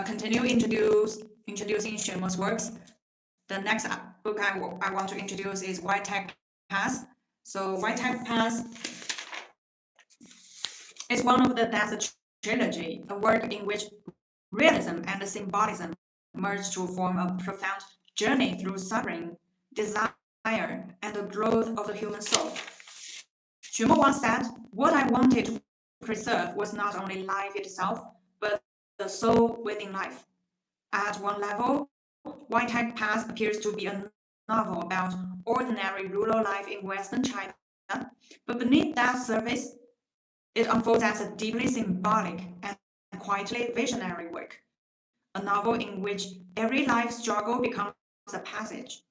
continue introducing Xuemo's works. The next book I want to introduce is White Tag Path. So White Tag Path is one of the Death trilogy, a work in which realism and symbolism merge to form a profound journey through suffering, desire, and the growth of the human soul. Xuemo once said, "What I wanted to preserve was not only life itself, but the soul within life." At one level, White Tag Path appears to be a novel about ordinary rural life in Western China, but beneath that surface, it unfolds as a deeply symbolic and quietly visionary work, a novel in which every life struggle becomes a passage,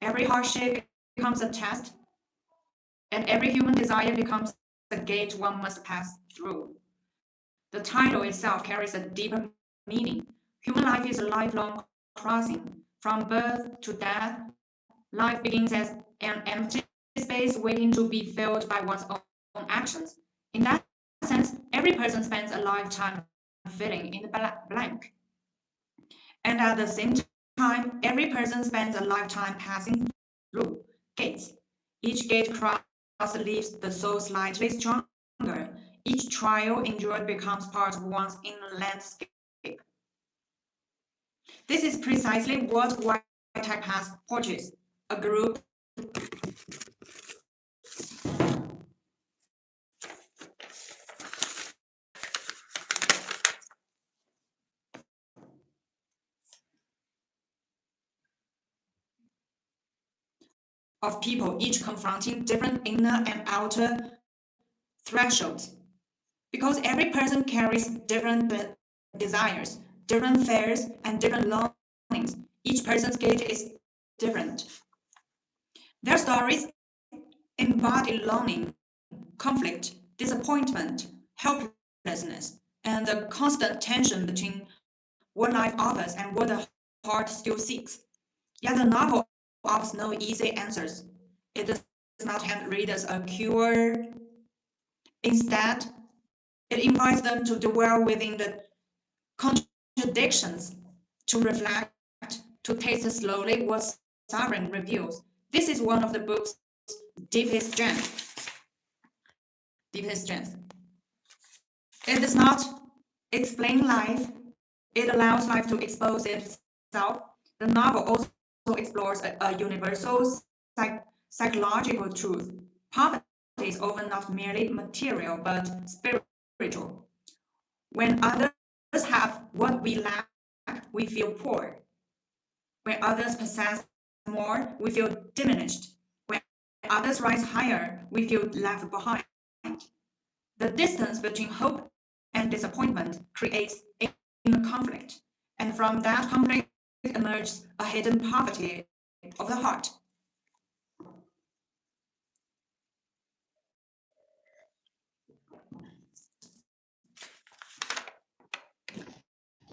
every hardship becomes a test, and every human desire becomes a gate one must pass through. The title itself carries a deeper meaning. Human life is a lifelong crossing. From birth to death, life begins as an empty space waiting to be filled by one's own actions. In that sense, every person spends a lifetime filling in the blank. And at the same time, every person spends a lifetime passing through gates. Each gate cross leaves the soul slightly stronger. Each trial endured becomes part of one's inner landscape. This is precisely what White Tag Path portrays, a group of people, each confronting different inner and outer thresholds. Because every person carries different desires, different fears, and different longings. Each person's gate is different. Their stories embody longing, conflict, disappointment, helplessness, and the constant tension between what life offers and what the heart still seeks. Yet the novel offers no easy answers. It does not hand readers a cure. Instead, it invites them to dwell within the contradictions, to reflect, to taste slowly what suffering reveals. This is one of the book's deepest strengths. It does not explain life. It allows life to expose itself. The novel also explores a universal psychological truth. Poverty is often not merely material, but spiritual. When others have what we lack, we feel poor. When others possess more, we feel diminished. When others rise higher, we feel left behind. The distance between hope and disappointment creates inner conflict, and from that conflict emerges a hidden poverty of the heart.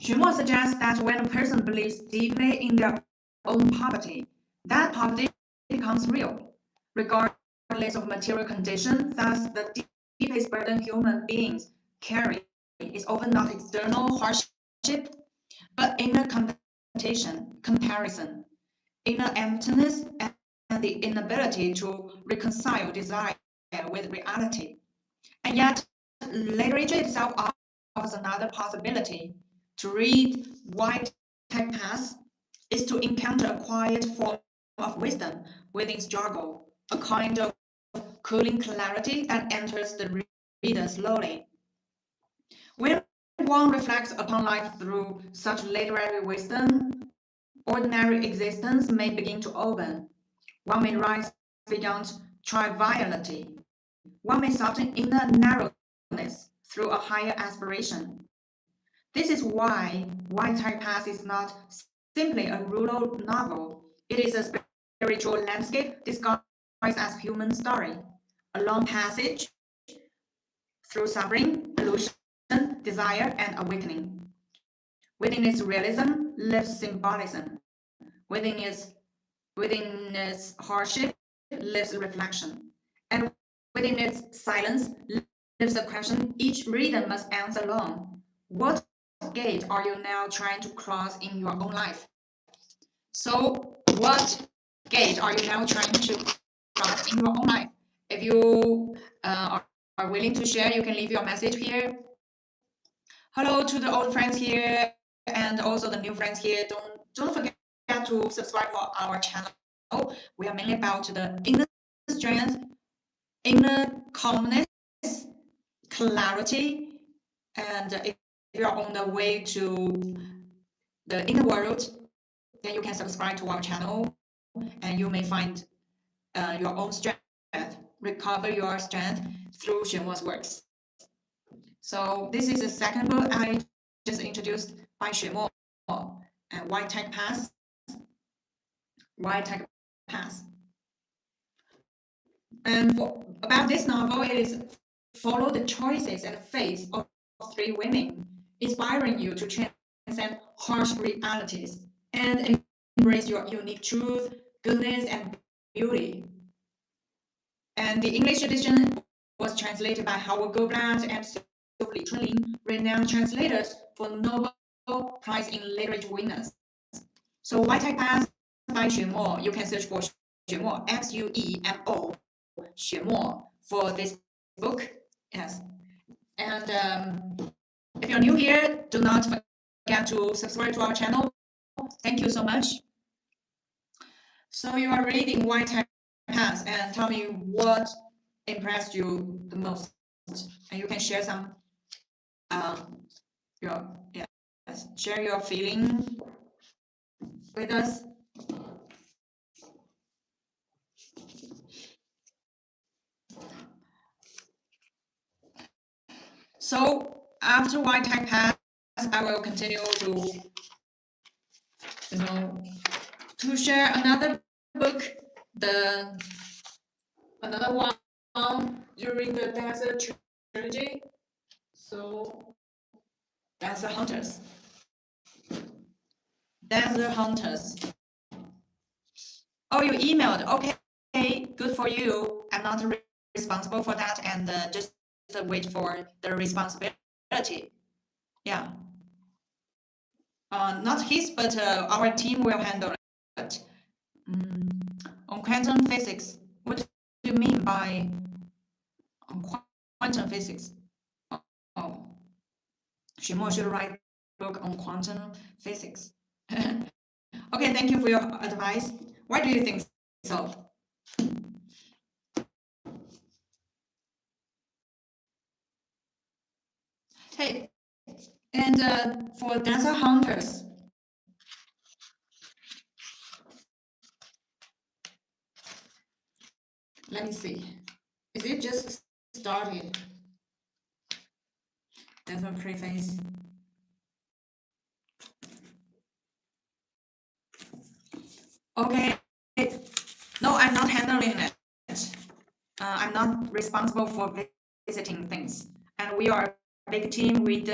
Xuemo suggests that when a person believes deeply in their own poverty, that poverty becomes real, regardless of material condition. Thus, the deepest burden human beings carry is often not external hardship, but inner comparison, inner emptiness, and the inability to reconcile desire with reality. And yet, literature itself offers another possibility. To read White Tag Path is to encounter a quiet form of wisdom within struggle, a kind of cooling clarity that enters the reader slowly. When one reflects upon life through such literary wisdom, ordinary existence may begin to open. One may rise beyond triviality. One may soften inner narrowness through a higher aspiration. This is why White Tag Path is not simply a rural novel. It is a spiritual landscape disguised as human story, a long passage through suffering, illusion, desire, and awakening. Within its realism lives symbolism. Within its hardship lives reflection. And within its silence lives a question each reader must answer alone. What what gate are you now trying to cross in your own life? So, what gate are you now trying to cross in your own life? If you are willing to share, you can leave your message here. Hello to the old friends here and also the new friends here. Don't forget to subscribe for our channel. We are mainly about the inner strength, inner calmness, clarity, and if you are on the way to the inner world, then you can subscribe to our channel and you may find your own strength, recover your strength through Xuemo's works. So this is the second book I just introduced by Xuemo, and White Tech Path. White Tech Path. And about this novel, it is follow the choices and faith of three women, inspiring you to transcend harsh realities and embrace your unique truth, goodness, and beauty. And the English edition was translated by Howard Goldblatt and Sophie Trunlin, renowned translators for Nobel Prize in Literature winners. So White Tech Path by Xuemo, you can search for Xuemo, Xuemo, Xuemo for this book. Yes. And if you're new here, do not forget to subscribe to our channel. Thank you so much. So you are reading White Tech Path, and tell me what impressed you the most, and you can share some share your feeling with us. So after White Tech Path, I will continue to share another book, another one during the Desert Trilogy. So Desert Hunters. Desert Hunters. Oh, you emailed. Okay, good for you. I'm not responsible for that, and just wait for the responsibility. Yeah. Not his, but our team will handle it. On quantum physics, what do you mean by quantum physics? Oh, Xuemo should write a book on quantum physics. Okay, thank you for your advice. Why do you think so? Hey, and for Desert Hunters, let me see. Is it just started? That's a preface. Okay. No, I'm not handling it. I'm not responsible for visiting things. And we are a big team with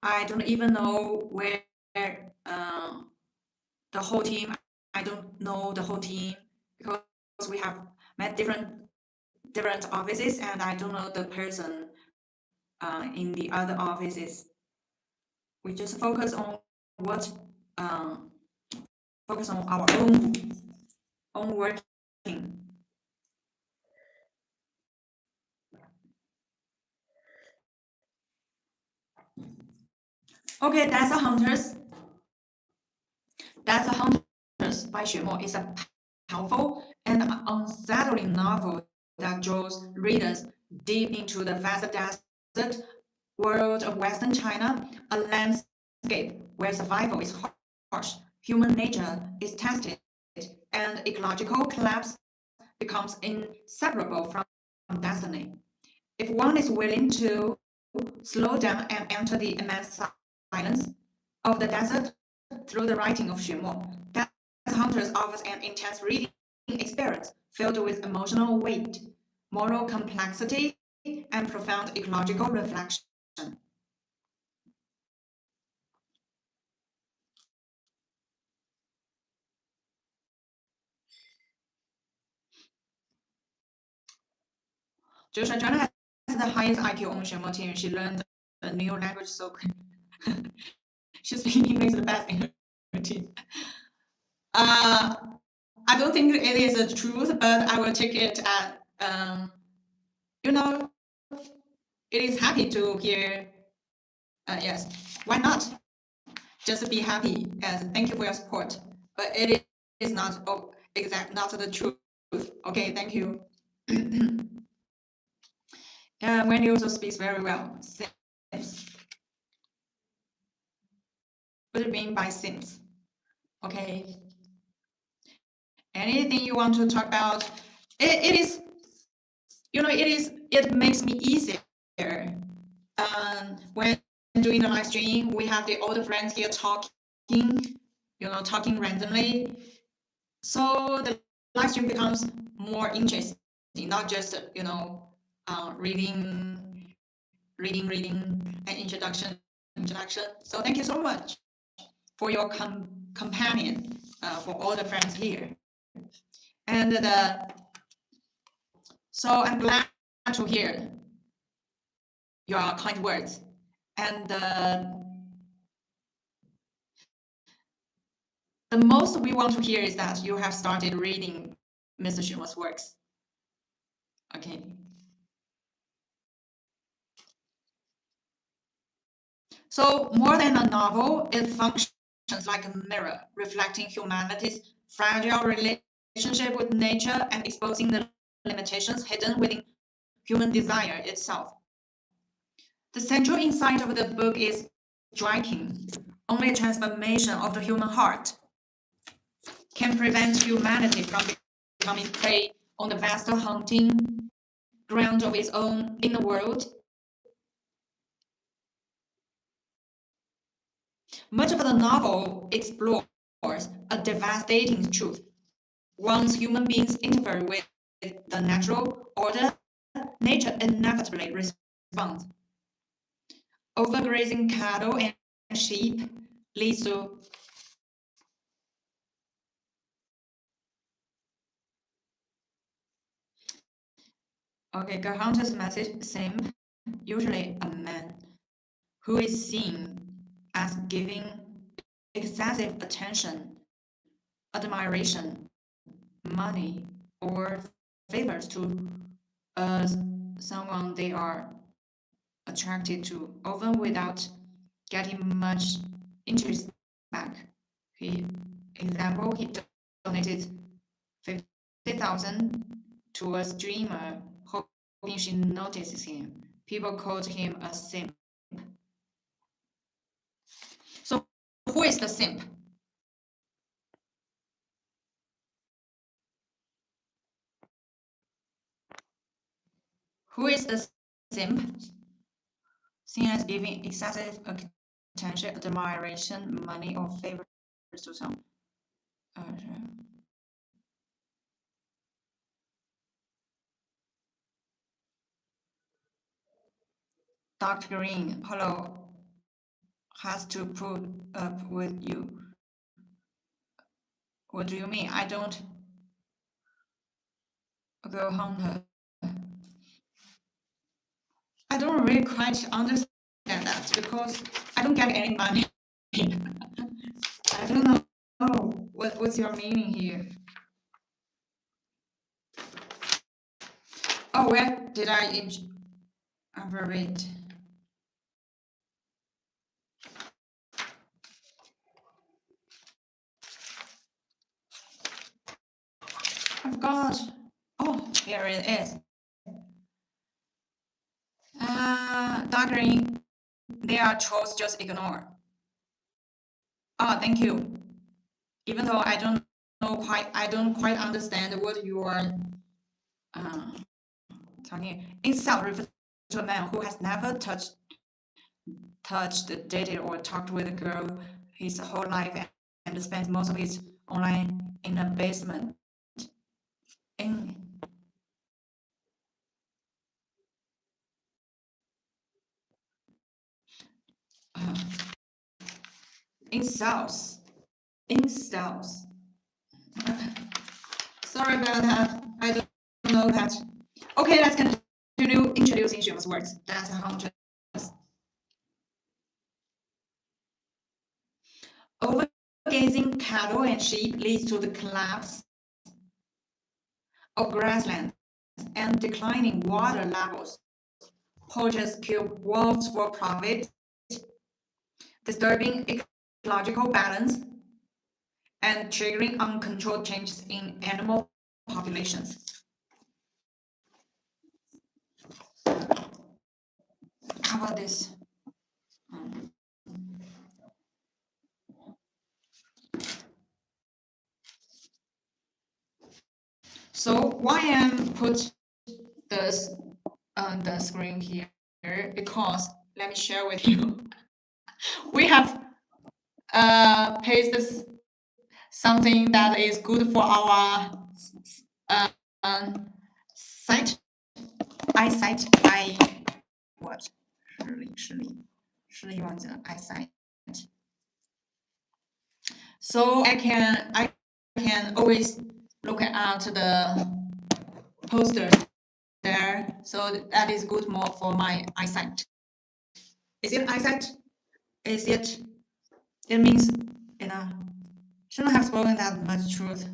I don't even know where the whole team, I don't know the whole team because we have met different offices and I don't know the person in the other offices. We just focus on what focus on our own working. Okay, that's a hunters. That's a hunters by Xuemo is a powerful and unsettling novel that draws readers deep into the vast desert world of Western China, a landscape where survival is harsh, human nature is tested, and ecological collapse becomes inseparable from destiny. If one is willing to slow down and enter the immense silence of the desert through the writing of Xuemo, Desert Hunters offers an intense reading experience filled with emotional weight, moral complexity, and profound ecological reflection. Joshua Joanna has the highest IQ on Xuemo team. She learned a new language so quick. She speaks English the best in her team. I don't think it is the truth, but I will take it as, you know, it is happy to hear. Yes, why not? Just be happy and thank you for your support. But it is not not the truth. Okay, thank you. Wendy also speaks very well. Sims. What do you mean by Sims? Okay. Anything you want to talk about? It is, it makes me easier. When doing the live stream, we have the older friends here talking randomly. So the live stream becomes more interesting, not just, reading, and introduction. So thank you so much for your companion, for all the friends here. And so I'm glad to hear your kind words. And the most we want to hear is that you have started reading Mr. Xuemo's works. Okay. So more than a novel, it functions like a mirror, reflecting humanity's fragile relationship with nature and exposing the limitations hidden within human desire itself. The central insight of the book is striking. Only a transformation of the human heart can prevent humanity from becoming prey on the vast hunting ground of its own inner world. Much of the novel explores a devastating truth. Once human beings interfere with the natural order, nature inevitably responds. Overgrazing cattle and sheep leads to Hunter's message same, usually a man, who is seen as giving excessive attention, admiration, money, or favors to someone they are attracted to, often without getting much interest back. He donated 50,000 to a streamer, hoping she notices him. People called him a simp. So, who is the simp? Who is the simp? Seen as giving excessive attention, admiration, money, or favors to some. Dr. Green, hello, has to put up with you. What do you mean? I don't go hunter. I don't really quite understand that because I don't get any money. I don't know what's your meaning here. Oh, where did I read? I forgot. Oh, here it is. Dark green. There are trolls, just ignore. Oh, thank you. Even though I don't quite understand what you are talking. Incel refers to a man who has never touched, dated, or talked with a girl his whole life and spends most of his online in a basement. Incels. Sorry about that. I don't know that. Okay, let's continue introducing Xuemo's works. That's how Overgrazing cattle and sheep leads to the collapse of grasslands and declining water levels. Poachers kill wolves for profit, disturbing ecological balance and triggering uncontrolled changes in animal populations. How about this? So why am put this on the screen here? Because let me share with you. We have pasted something that is good for our sight, eyesight, what? 视力望者 eyesight. So I can always look at the poster there. So that is good more for my eyesight. Is it eyesight? Is it? It means shouldn't have spoken that much truth.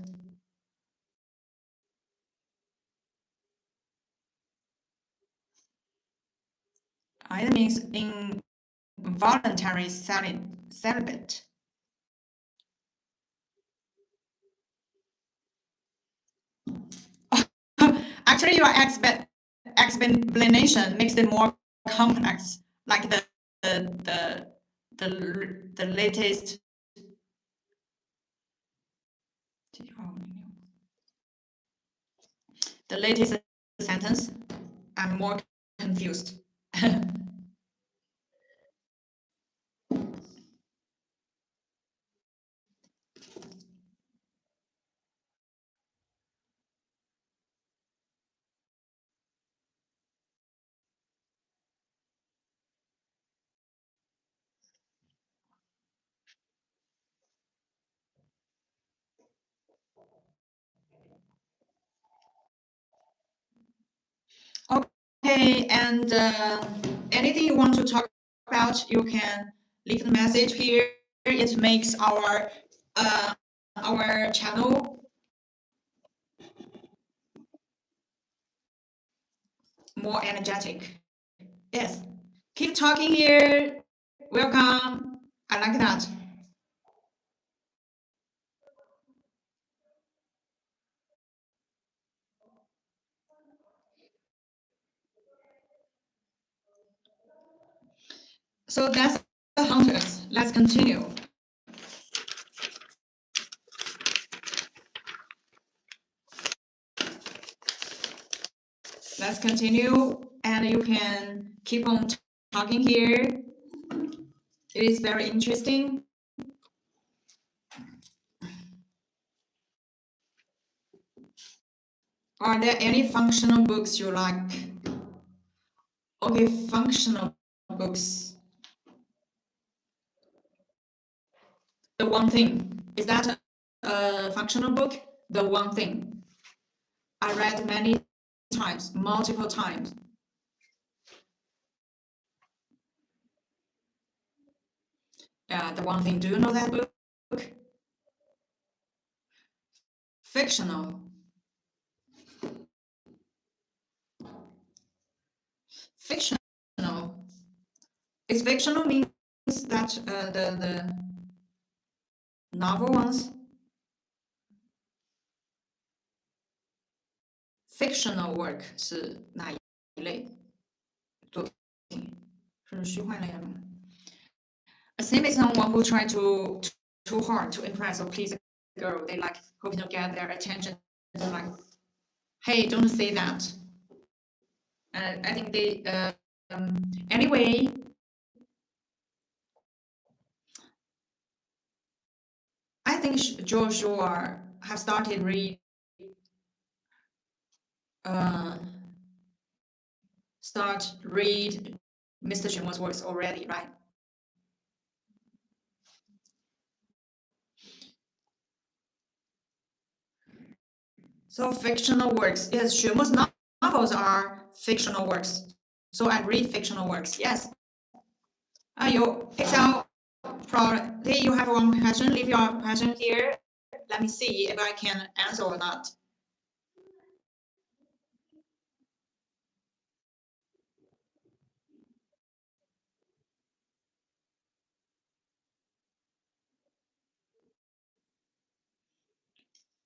It means involuntary celibate. Actually, your explanation makes it more complex, like the latest. The latest sentence, I'm more confused. Okay, and anything you want to talk about, you can leave the message here. It makes our channel more energetic. Yes, keep talking here. Welcome. I like that. So that's the hunters. Let's continue. Let's continue, and you can keep on talking here. It is very interesting. Are there any functional books you like? Okay, functional books. The One Thing. Is that a functional book? The One Thing. I read many times, multiple times. The One Thing. Do you know that book? Fictional. Fictional. Is fictional means that the novel ones? Fictional work 是哪一类作品？是虚幻类的吗？Same as someone who try too hard to impress or please a girl. They like hoping to get their attention. They're like, hey, don't say that. I think they anyway. I think Joshua have started read Mr. Xuemo's works already, right? So fictional works. Yes, Xuemo's novels are fictional works. So I read fictional works. Yes. You picked out probably you have one question. Leave your question here. Let me see if I can answer or not.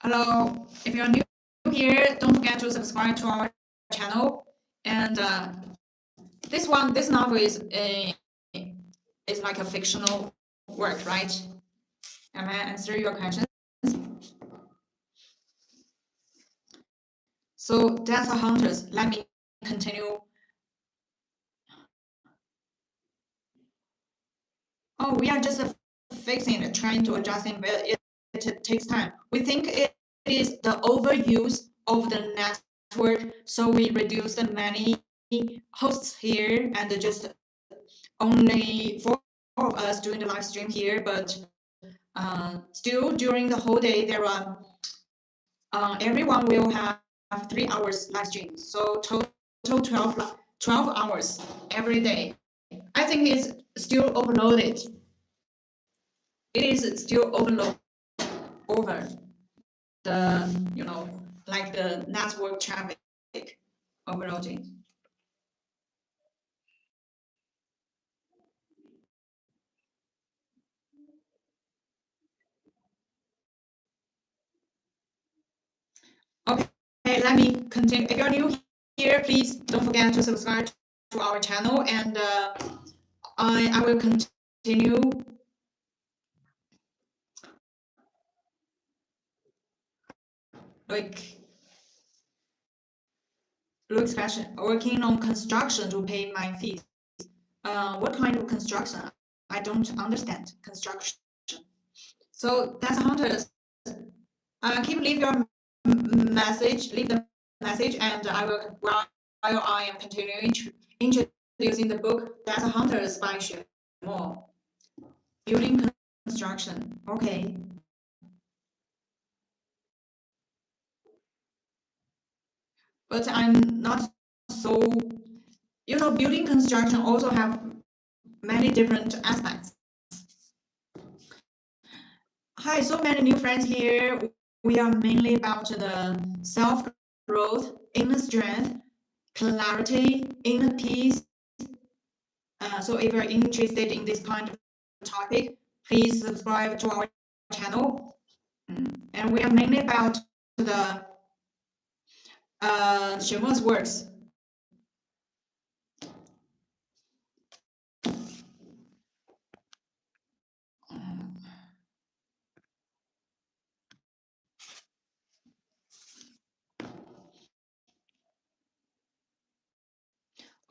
Hello, if you're new here, don't forget to subscribe to our channel. And this novel is like a fictional work, right? Am I answer your question? So that's a hunters. Let me continue. Oh, we are just fixing it, trying to adjust it, but it takes time. We think it is the overuse of the network, so we reduce the many hosts here and just only four of us doing the live stream here. But still, during the whole day, there are everyone will have 3 hours live stream, so total 12 hours every day. I think it's still overloaded. It is still overload over the like the network traffic overloading. Okay, let me continue. If you're new here, please don't forget to subscribe to our channel, and I will continue. Like Luke's question, working on construction to pay my fees. What kind of construction? I don't understand construction. So that's hunters. Leave your message, leave the message, and I will while I am continuing introducing the book. That's Hunters by Xuemo. Building construction. Okay. But I'm not so. Building construction also have many different aspects. Hi, so many new friends here. We are mainly about the self-growth, inner strength, clarity, inner peace. So if you're interested in this kind of topic, please subscribe to our channel. And we are mainly about the Xuemo's works.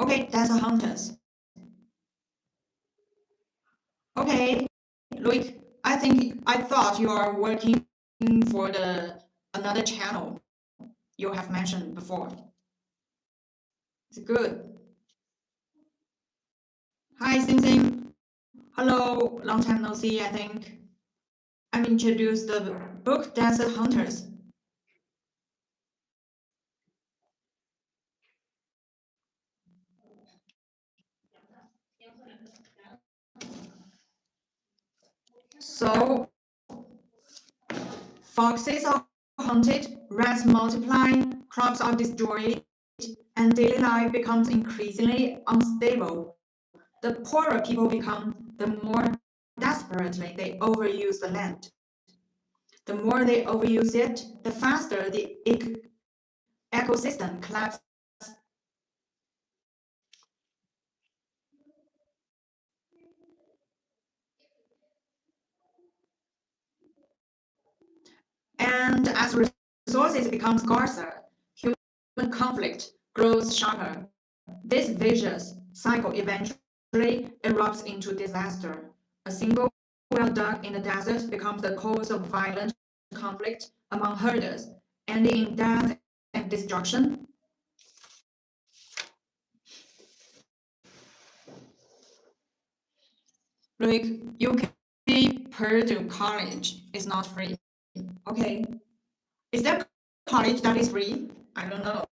Okay, that's a hunters. Okay, Loic, I thought you are working for the another channel you have mentioned before. It's good. Hi, Sing Sing. Hello, long time no see, I think. I'm introduced the book Desert Hunters. So foxes are hunted, rats multiply, crops are destroyed, and daily life becomes increasingly unstable. The poorer people become, the more desperately they overuse the land. The more they overuse it, the faster the ecosystem collapses. And as resources become scarcer, human conflict grows sharper. This vicious cycle eventually erupts into disaster. A single well dug in the desert becomes the cause of violent conflict among herders, ending in death and destruction. Like UK Purdue College is not free. Okay. Is there college that is free? I don't know.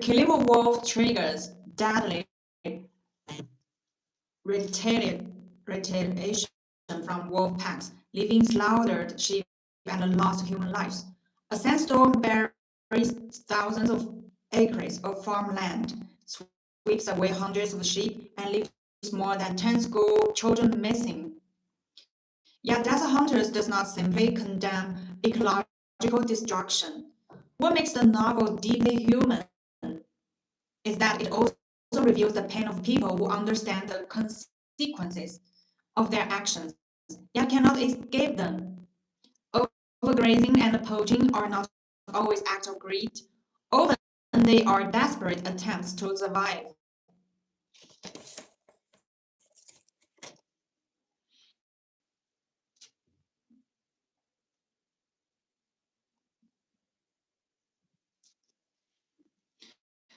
killing a wolf triggers deadly retaliation from wolf packs, leaving slaughtered sheep and lost human lives. A sandstorm buries thousands of acres of farmland, sweeps away hundreds of sheep, and leaves more than 10 school children missing. Yet desert hunters does not simply condemn ecological destruction. What makes the novel deeply human is that it also reveals the pain of people who understand the consequences of their actions, yet cannot escape them. Overgrazing and poaching are not always acts of greed. Often they are desperate attempts to survive.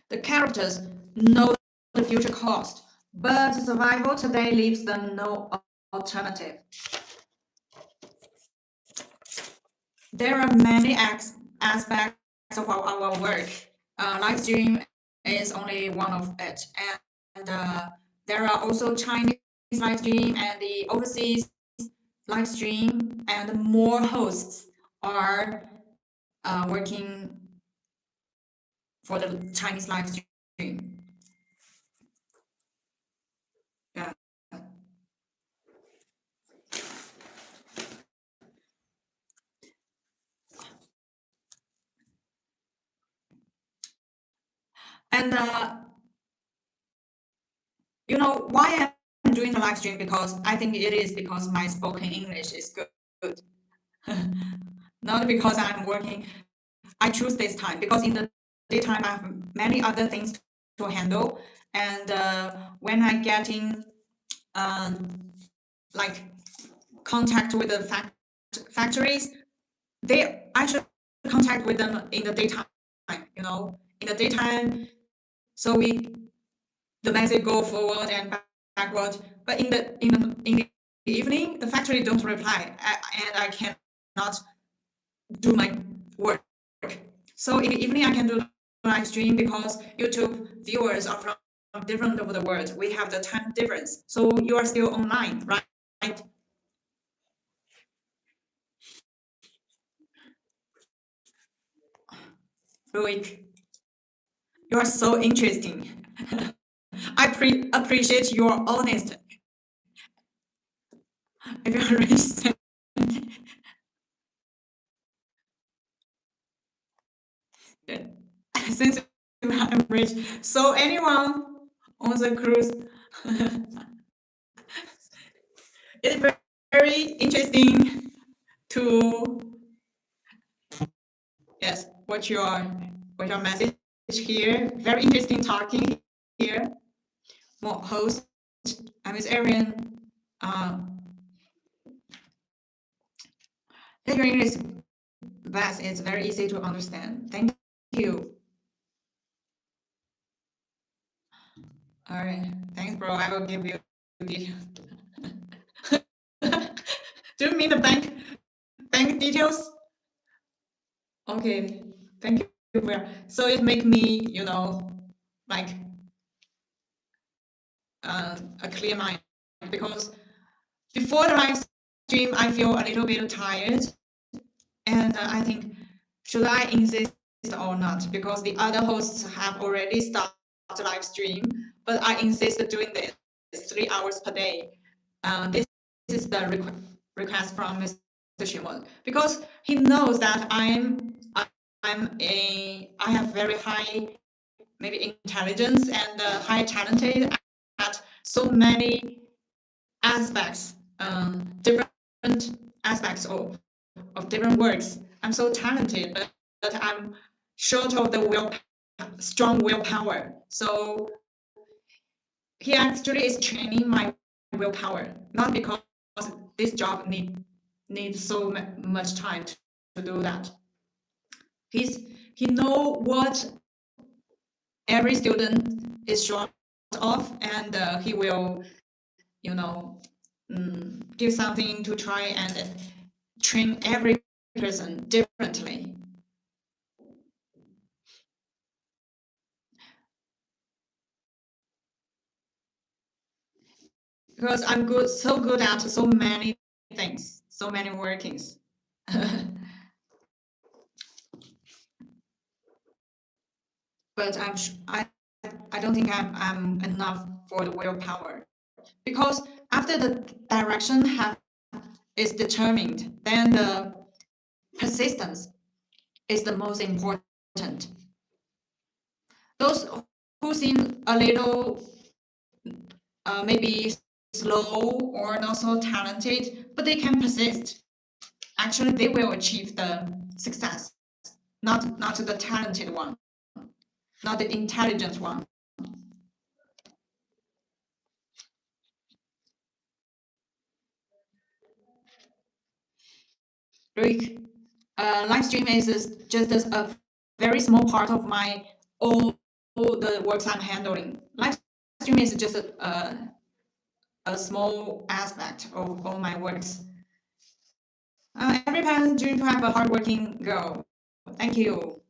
The characters know the future cost, but survival today leaves them no alternative. There are many aspects of our work. Livestream is only one of it, and there are also Chinese livestream and the overseas livestream, and more hosts are working for the Chinese livestream. Yeah. And you know why I'm doing the live stream? Because I think it is because my spoken English is good. Not because I'm working. I choose this time because in the daytime I have many other things to handle, and when I get in like contact with the factories, I should contact with them in the daytime. You know, in the daytime, so the message go forward and backward. But in the evening, the factory don't reply, and I cannot do my work. So in the evening, I can do live stream because YouTube viewers are from different over the world. We have the time difference, so you are still online, right? Loic, you are so interesting. I appreciate your honesty. If you understand, since I'm rich, so anyone on the cruise, it's very interesting to yes, what your message here. Very interesting talking here. More host, I'm Miss Arian. Uh, your English class is very easy to understand. Thank you. All right, thanks, bro. I will give you the. Do you mean the bank details? Okay, thank you. So it make me, like a clear mind because before the live stream, I feel a little bit tired, and I think should I insist or not? Because the other hosts have already started live stream, but I insist doing this 3 hours per day. This is the request from Mr. Xuemo because he knows that I have very high maybe intelligence and high talented at so many aspects, different aspects of different works. I'm so talented, but I'm short of the strong willpower. So he actually is training my willpower, not because this job needs so much time to do that. He know what every student is short of, and he will, you know, give something to try and train every person differently. because I'm so good at so many things, so many workings. But I don't think I'm enough for the willpower, because after the direction is determined, then the persistence is the most important. Those who seem a little maybe slow or not so talented, but they can persist. Actually, they will achieve the success, not the talented one, not the intelligent one. Rick, Livestream is just a very small part of my all the works I'm handling. Livestream is just a small aspect of all my works. Every parent dream to have a hardworking girl. Thank you.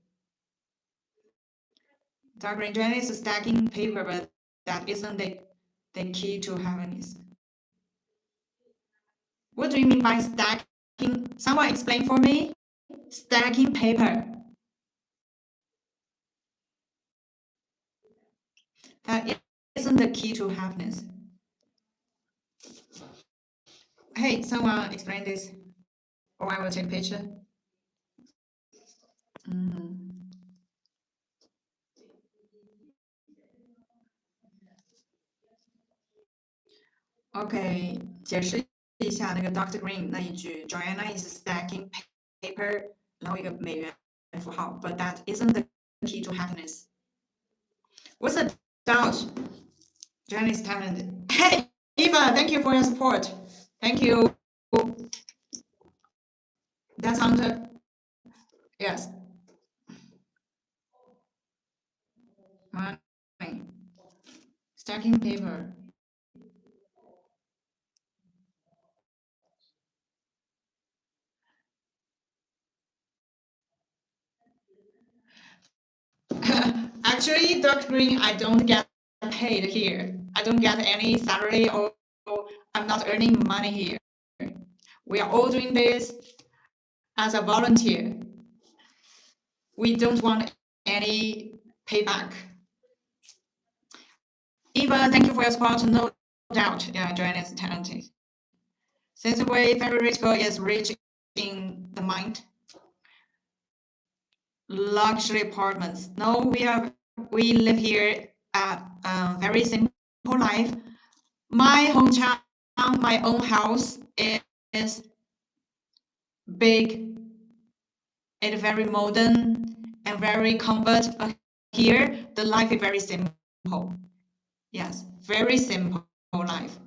Dark green Janice is stacking paper, but that isn't the key to happiness. What do you mean by stacking? Someone explain for me. Stacking paper. That isn't the key to happiness. Hey, someone explain this, or I will take a picture. OK，解释一下那个 Dr. Green 那一句 ，Joanna is stacking paper，然后一个美元符号，but that isn't the key to happiness. What's the doubt? Joanna is talented. Hey, Eva, thank you for your support. Thank you. That sounds yes. Money. Stacking paper. Actually, Dr. Green, I don't get paid here. I don't get any salary or I'm not earning money here. We are all doing this as a volunteer. We don't want any payback. Eva, thank you for your support. No doubt, yeah, Joanna is talented. Since the way very rich girl is rich in the mind. Luxury apartments. No, we live here at a very simple life. My hometown, my own house is big. It's very modern and very comfort. Here, the life is very simple. Yes, very simple life.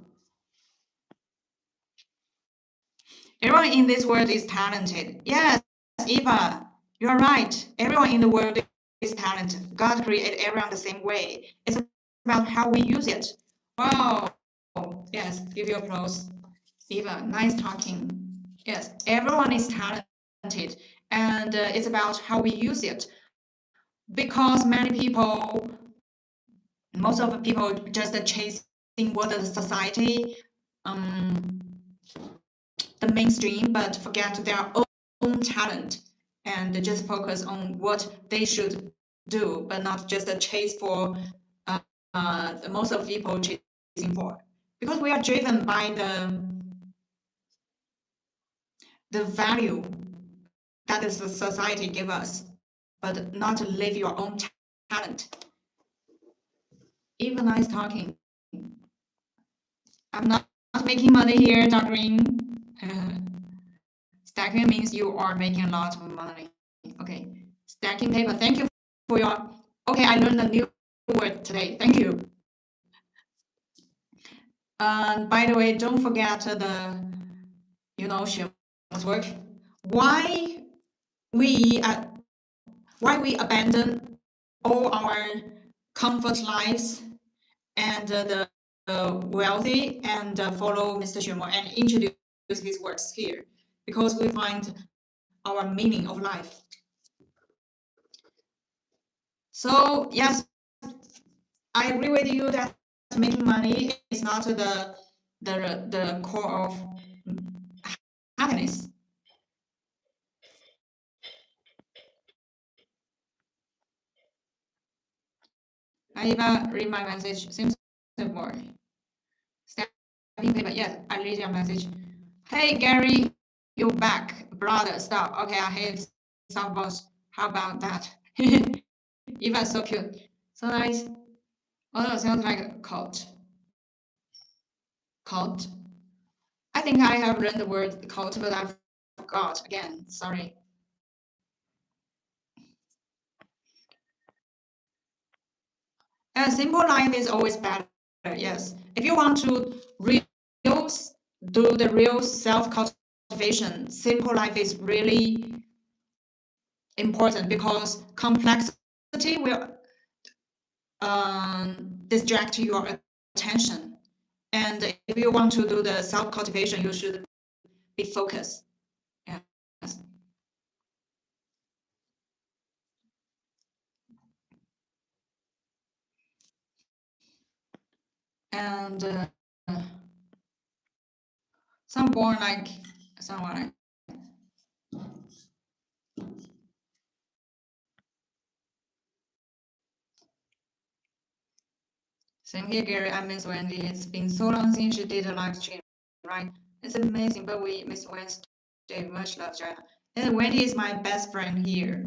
Everyone in this world is talented. Yes, Eva, you're right. Everyone in the world is talented. God created everyone the same way. It's about how we use it. Wow. Yes, give you applause. Eva, nice talking. Yes, everyone is talented, and it's about how we use it. Because most of the people just chasing what the society, the mainstream, but forget their own talent and just focus on what they should do, but not just a chase for most of people chasing for. Because we are driven by the value that the society give us, but not to live your own talent. Even nice talking. I'm not making money here, Dr. Green. Stacking means you are making a lot of money. Okay, stacking paper. Thank you for your. Okay, I learned a new word today. Thank you. By the way, don't forget the, Xuemo's work. Why we abandon all our comfort lives and the wealthy and follow Mr. Xuemo and introduce his works here, because we find our meaning of life. So yes, I agree with you that making money is not the the core of happiness. I even read my message. Seems more. Stepping paper. Yes, I read your message. Hey Gary, you back, brother. Stop. Okay, I hate softballs. How about that? Even so cute, so nice. Although it sounds like a cult. Cult. I think I have learned the word cult, but I forgot again. Sorry. A simple life is always better. Yes. If you want to real, do the real self-cultivation, simple life is really important because complexity will distract your attention. And if you want to do the self-cultivation, you should be focused. Yes. And some born like someone like same here, Gary. I miss Wendy. It's been so long since she did a live stream, right? It's amazing, but we miss Wednesday. Much love, Joanna. And Wendy is my best friend here.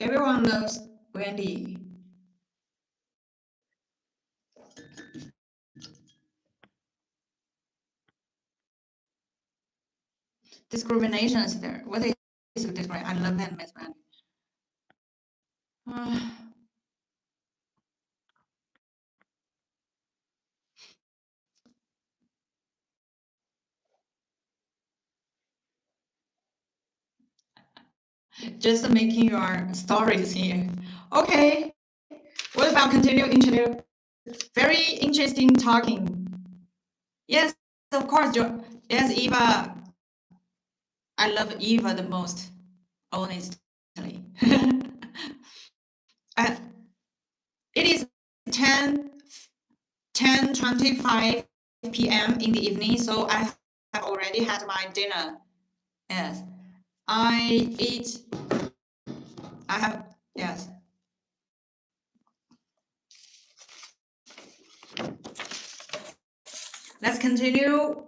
Everyone loves Wendy. Discrimination is there. What is discrimination? I love that, Miss Wendy. Just making your stories here. Okay. What about continue interview? Very interesting talking. Yes, of course. Yes, Eva. I love Eva the most, honestly. uh, it is 10:25 p.m. in the evening, so I have already had my dinner. Yes, I eat. I have, yes. Let's continue.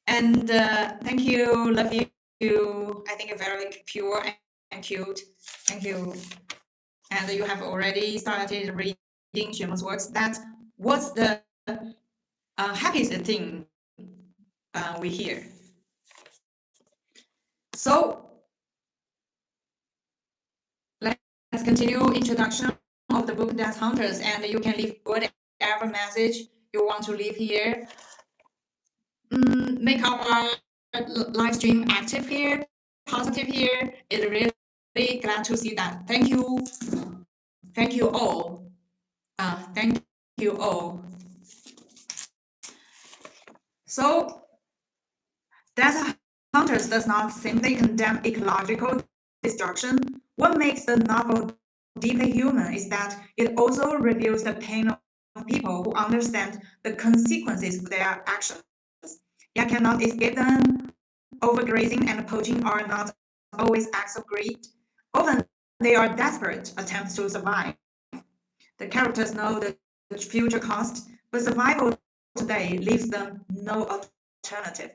And thank you, love you. I think you're very pure and cute. Thank you. And you have already started reading Xuemo's works. That what's the happiest thing we hear. So let's continue introduction of the book Death Hunters, and you can leave whatever message you want to leave here. Make our live stream active here, positive here. It's really glad to see that. Thank you. Thank you all. Thank you all. So Death Hunters does not simply condemn ecological destruction. What makes the novel deeply human is that it also reveals the pain of people who understand the consequences of their actions, yet cannot escape them. Overgrazing and poaching are not always acts of greed. Often they are desperate attempts to survive. The characters know the future cost, but survival today leaves them no alternative.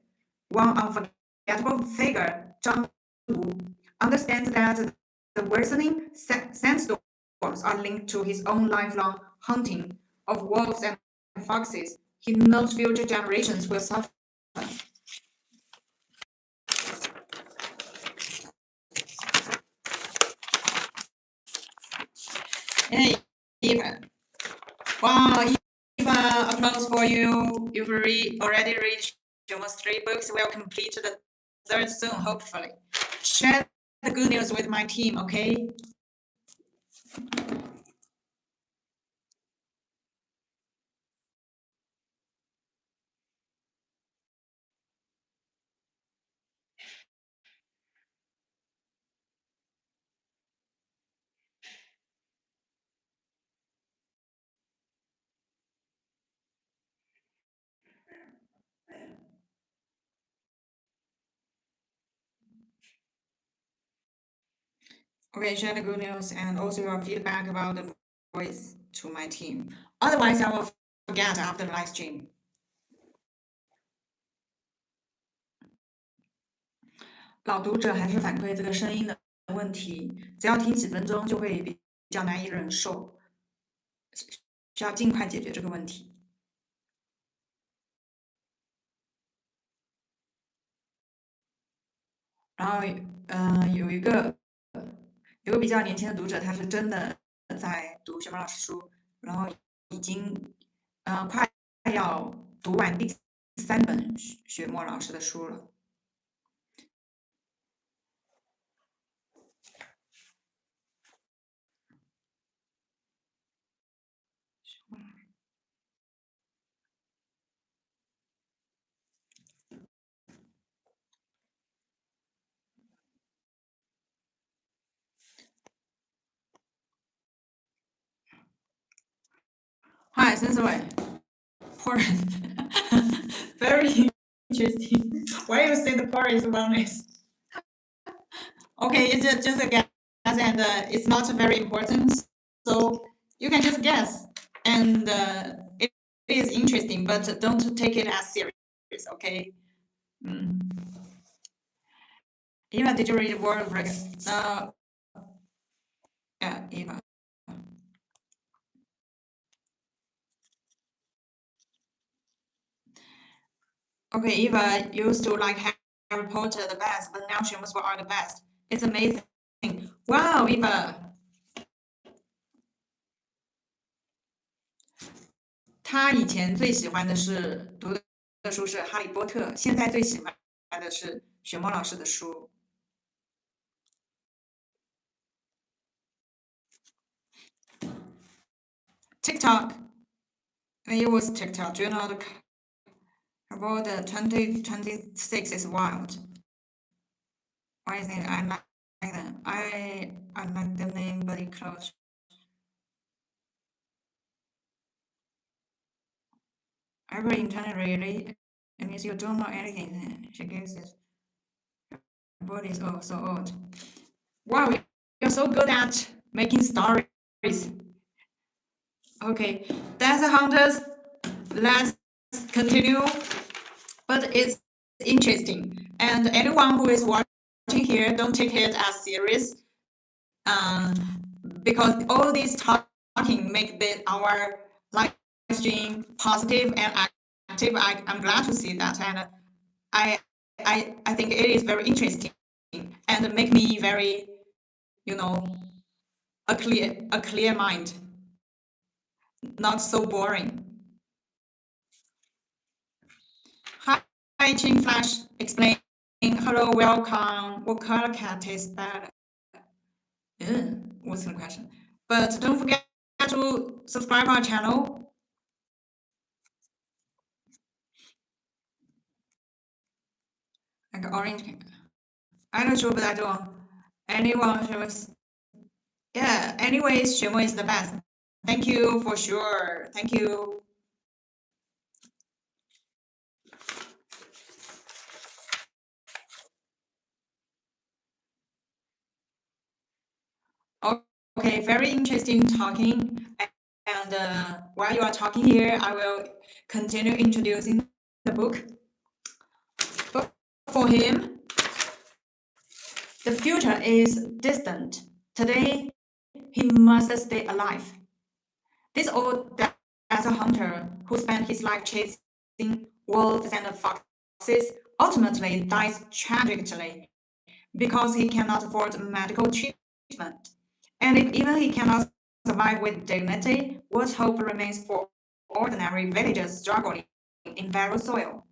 One unforgettable figure, Zhang Wu, understands that the worsening sandstorms are linked to his own lifelong hunting of wolves and foxes. He knows future generations will suffer. Hey, Eva. Wow, Eva, applause for you. You've already read almost 3 books. We'll complete the third soon, hopefully. Share the good news with my team, okay? Okay, share the good news and also your feedback about the voice to my team. Otherwise, I will forget after the live stream. 老读者还是反馈这个声音的问题，只要听几分钟就会比较难以忍受，需要尽快解决这个问题。然后，有一个比较年轻的读者，他是真的在读雪毛老师书，然后已经快要读完第3本雪墨老师的书了。Hi, Sensei. Porous. Very interesting. Why you say the porous wellness? Okay, it's just a guess, and it's not very important. So you can just guess, and it is interesting, but don't take it as serious. Okay. Eva, did you read Word of yeah, Eva. Okay, Eva used to like Harry Potter the best, but now she must are the best. It's amazing. Wow, Eva. 他以前最喜欢的是读的书是《哈利波特》，现在最喜欢的是雪墨老师的书。TikTok. It was TikTok. Do you know about the 2026 is wild? Why is it I like them? I like the name, but it close. I read internet really. It means you don't know anything. She gives it. Her body is so old. Wow, you're so good at making stories. Okay, that's the hunters. Let's continue. But it's interesting. And anyone who is watching here, don't take it as serious. Because all this talking make our live stream positive and active. I'm glad to see that, and I think it is very interesting and make me very, a clear mind, not so boring. Hi, Chin Flash, explain. Hello, welcome. What color cat is better? What's the question? But don't forget to subscribe our channel. Like orange. I'm not sure, but I don't. Anyone shows. Yeah. Anyways, Xuemo is the best. Thank you for sure. Thank you. Okay, very interesting talking. And while you are talking here, I will continue introducing the book. But for him, the future is distant. Today, he must stay alive. This old desert hunter who spent his life chasing wolves and foxes ultimately dies tragically because he cannot afford medical treatment. And if even he cannot survive with dignity, what hope remains for ordinary villagers struggling in barren soil?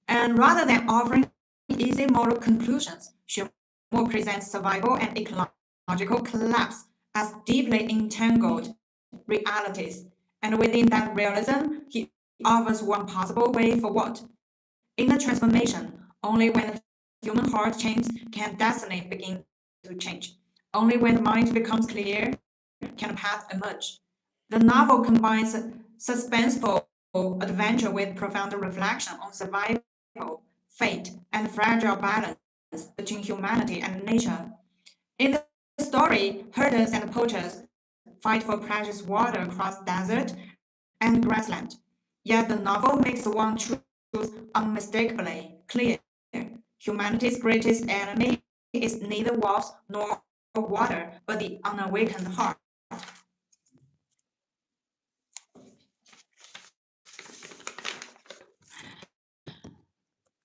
And rather than offering easy moral conclusions, Xuemo presents survival and ecological collapse as deeply entangled realities. And within that realism, he offers one possible way forward. In the transformation, only when the human heart changes can destiny begin to change. Only when the mind becomes clear can a path emerge. The novel combines suspenseful adventure with profound reflection on survival fate, and fragile balance between humanity and nature. In the story, herders and poachers fight for precious water across desert and grassland. Yet the novel makes one truth unmistakably clear. Humanity's greatest enemy is neither wolves nor water, but the unawakened heart.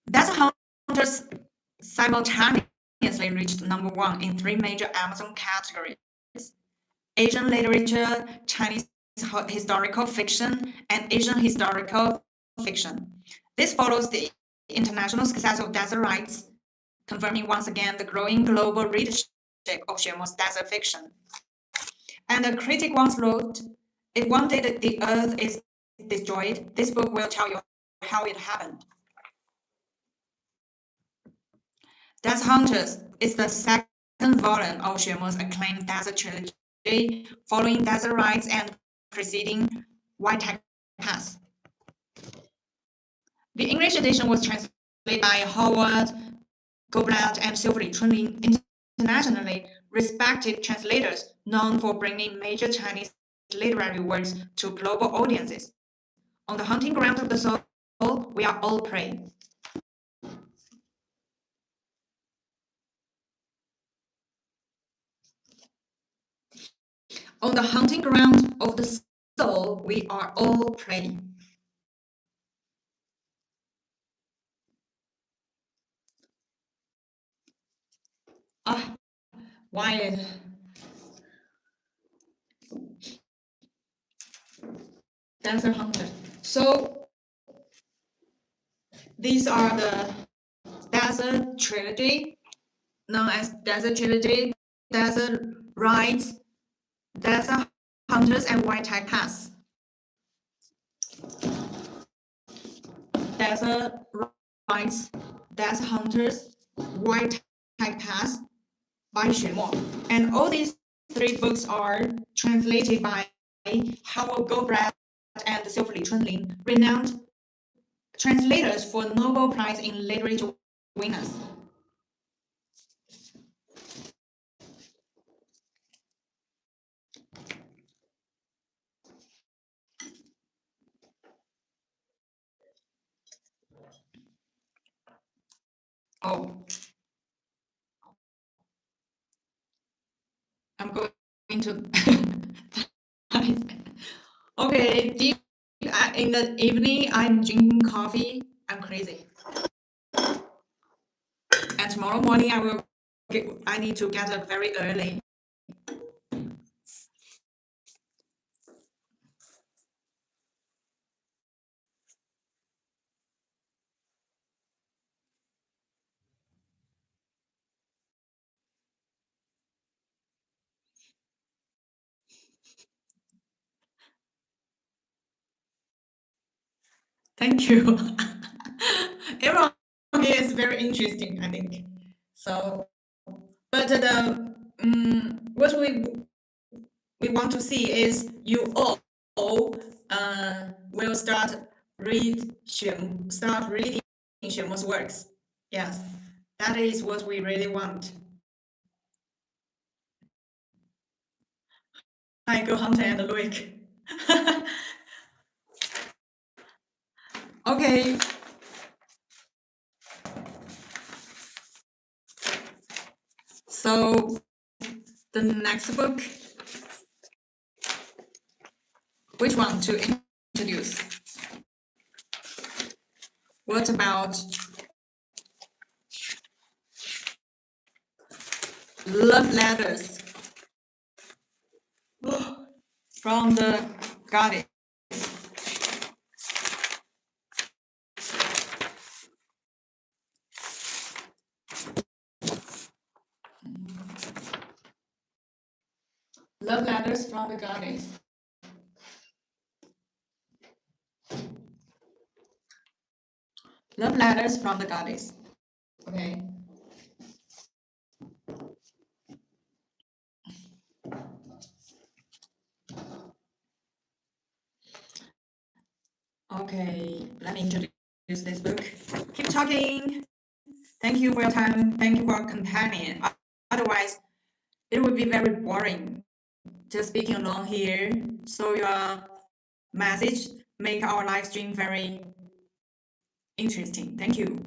That's how Hunters simultaneously reached #1 in 3 major Amazon categories: Asian literature, Chinese historical fiction, and Asian historical fiction. This follows the international success of Desert Rights, confirming once again the growing global readership of Xuemo's desert fiction. And a critic once wrote, "If one day the earth is destroyed, this book will tell you how it happened." Desert Hunters is the second volume of Xuemo's acclaimed desert trilogy, following Desert Rights and preceding White Tag Pass. The English edition was translated by Howard Goldblatt and Sylvie Chunlin, internationally respected translators known for bringing major Chinese literary works to global audiences. On the hunting ground of the soul, we are all prey. On the hunting ground of the soul, we are all prey. Ah, why? Desert Hunter. So these are the Desert Trilogy, known as Desert Trilogy, Desert Rides, Desert Hunters, and White Tag Pass. Desert Rides, Desert Hunters, White Tag Pass by Xuemo. And all these 3 books are translated by Howard Goldblatt and Sylvie Chunlin, renowned translators for Nobel Prize in Literature winners. Oh, I'm going to. Okay, in the evening, I'm drinking coffee. I'm crazy. And tomorrow morning, I need to get up very early. Thank you. Everyone here is very interesting, I think. So, but what we want to see is you all will start reading Xuemo's works. Yes, that is what we really want. Hi, Go Hunter and Luik. Okay. So the next book, which one to introduce? What about Love Letters from the Goddess? Love Letters from the Goddess. Love Letters from the Goddess. Okay. Okay, let me introduce this book. Keep talking. Thank you for your time. Thank you for your companion. Otherwise, it would be very boring just speaking alone here. So your message make our live stream very interesting. Thank you.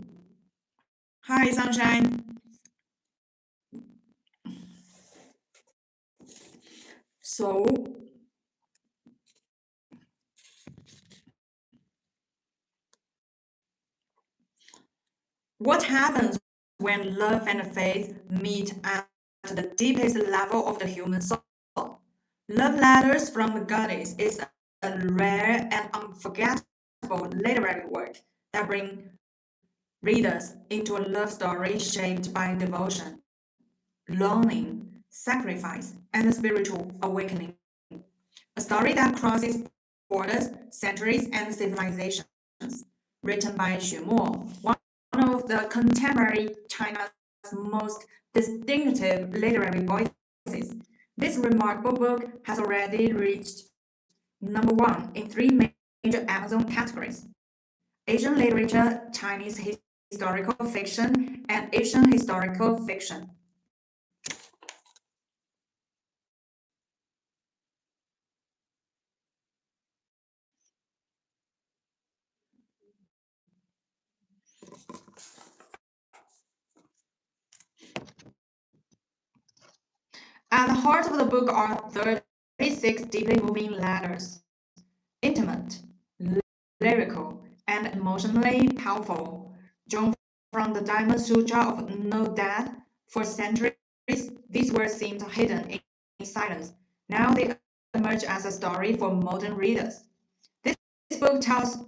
Hi, Sunshine. So, what happens when love and faith meet at the deepest level of the human soul? Love Letters from the Goddess is a rare and unforgettable literary work that brings readers into a love story shaped by devotion, longing, sacrifice, and spiritual awakening. A story that crosses borders, centuries, and civilizations. Written by Xuemo, one of the contemporary China's most distinctive literary voices. This remarkable book has already reached #1 in three major Amazon categories: Asian literature, Chinese historical fiction, and Asian historical fiction. At the heart of the book are 36 deeply moving letters, intimate, lyrical, and emotionally powerful, drawn from the Diamond Sutra of No Death. For centuries, these words seemed hidden in silence. Now they emerge as a story for modern readers. This book tells